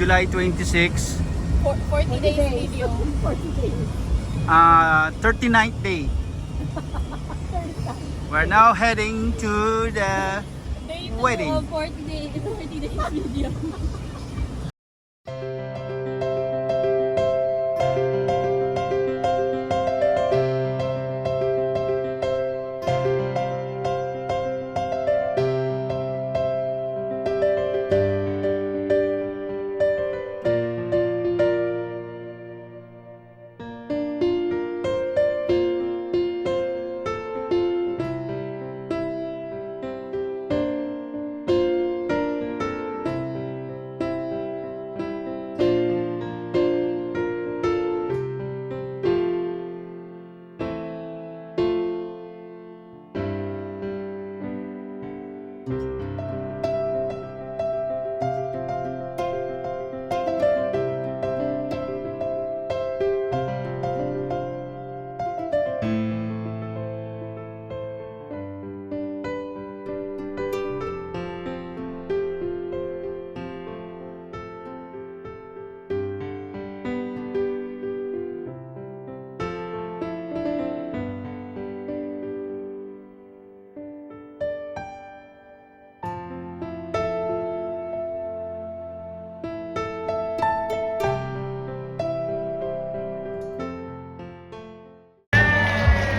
July 26, 40 days video. 40 days. 39th day. We're now heading to the Day wedding. 40 days video.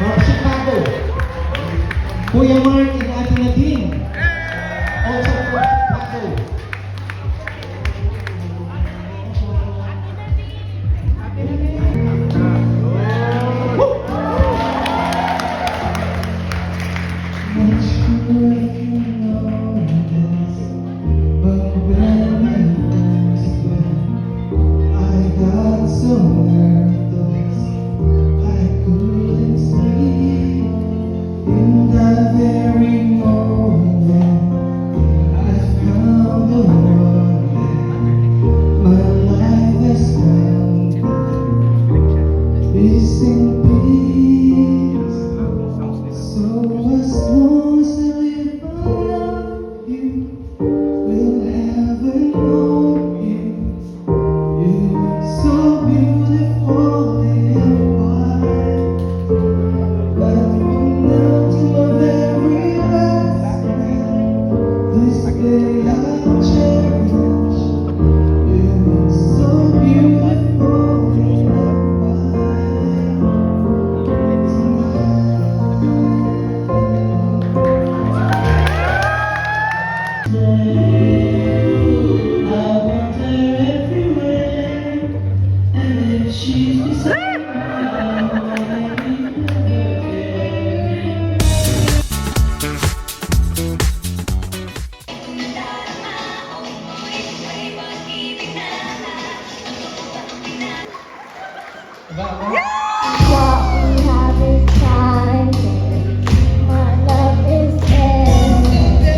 From Chicago, Kuya Mark and Ate Nadine. Also from Chicago. What we have is time, my love is endless.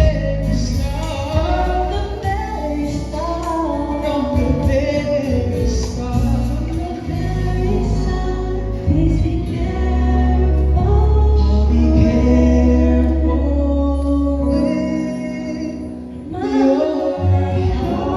From the very start, please be careful. Be careful with my heart.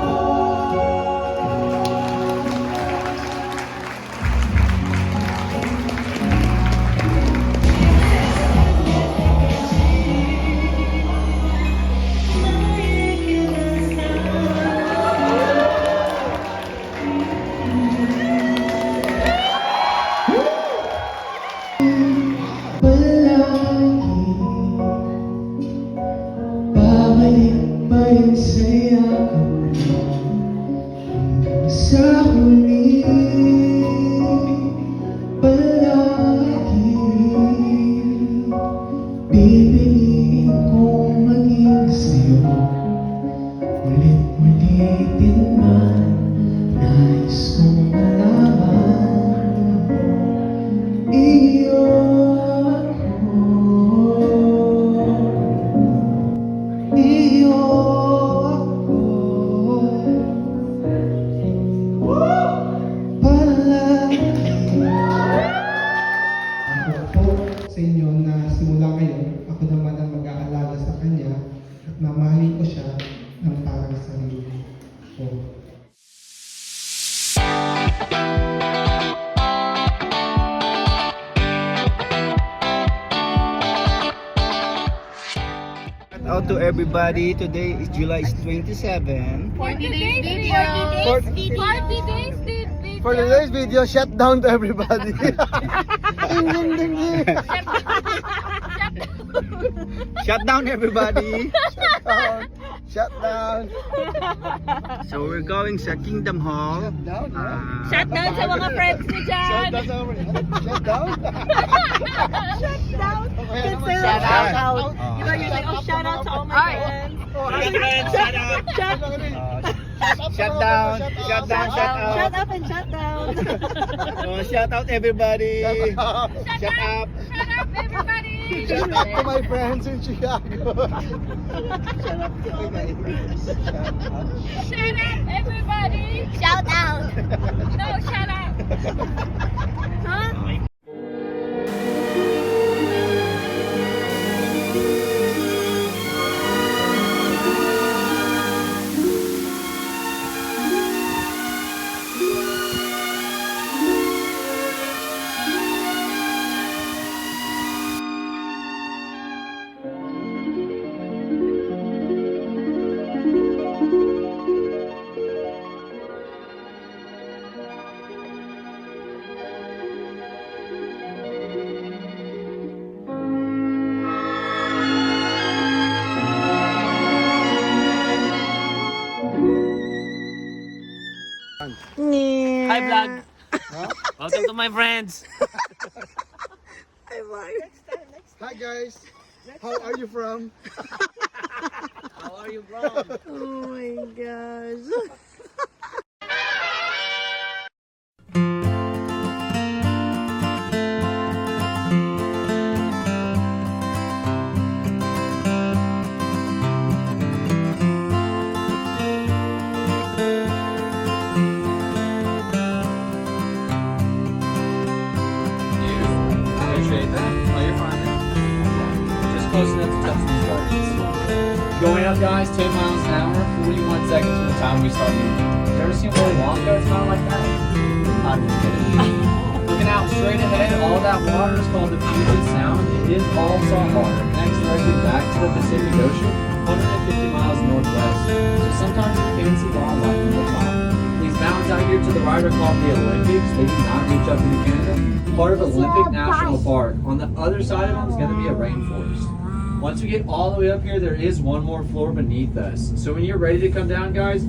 to everybody. Today is July 27. 40 days video. 40 days video. For today's video, shut down to everybody. Ding, ding, ding, ding. Shut down everybody. Shut down. So we're going sa Kingdom Hall. Down, yeah. Shut down sa mga friends mo dyan. Shut down. Shut down. Shout out. Oh. Shout out to all my friends. Shut down. Shut down. Shut out. Shut up and shut down. Oh, shout out everybody. Shut up. Shut up, everybody. Shout out to my friends in Chicago. Shut up, everybody. Shout out. No, shut up. Huh? Hi vlog. Welcome to my friends. Hi guys. How are you from? How are you from? Oh my gosh. Appreciate that. Oh, you're fine there. Just close enough to touch these gardens. Going up, guys, 10 miles an hour, 41 seconds from the time we start moving. You ever seen Willy Wonka? It's kind of like that. I'm just kidding. Looking out straight ahead, all that water is called the Puget Sound. It is all salt water. It connects directly back to the Pacific Ocean, 150 miles northwest. So sometimes you can see wildlife in the top. These mountains out here to the right are called the Olympics. They do not reach up into Canada. Part of Olympic National Park. On the other side of them is going to be a rainforest. Once we get all the way up here, there is one more floor beneath us. So when you're ready to come down, guys,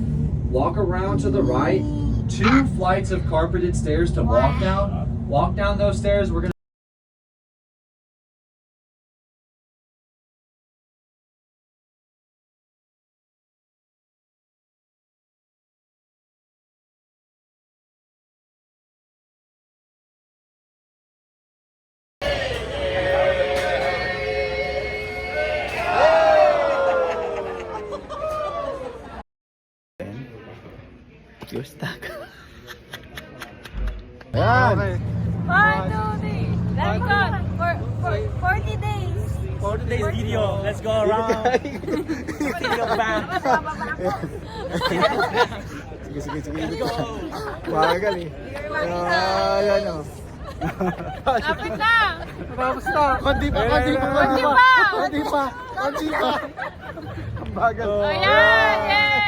walk around to the right. 2 flights of carpeted stairs to walk down. Walk down those stairs. We're going to You're stuck. Ayan. 1, 2, 3. Let's go. For 40 days. 40 days video. Let's go around. Video back. Sige. Bagal eh. Ayan o. Lapit na. Tapos na. Konti pa. Ang bagal. Ayan. Yay.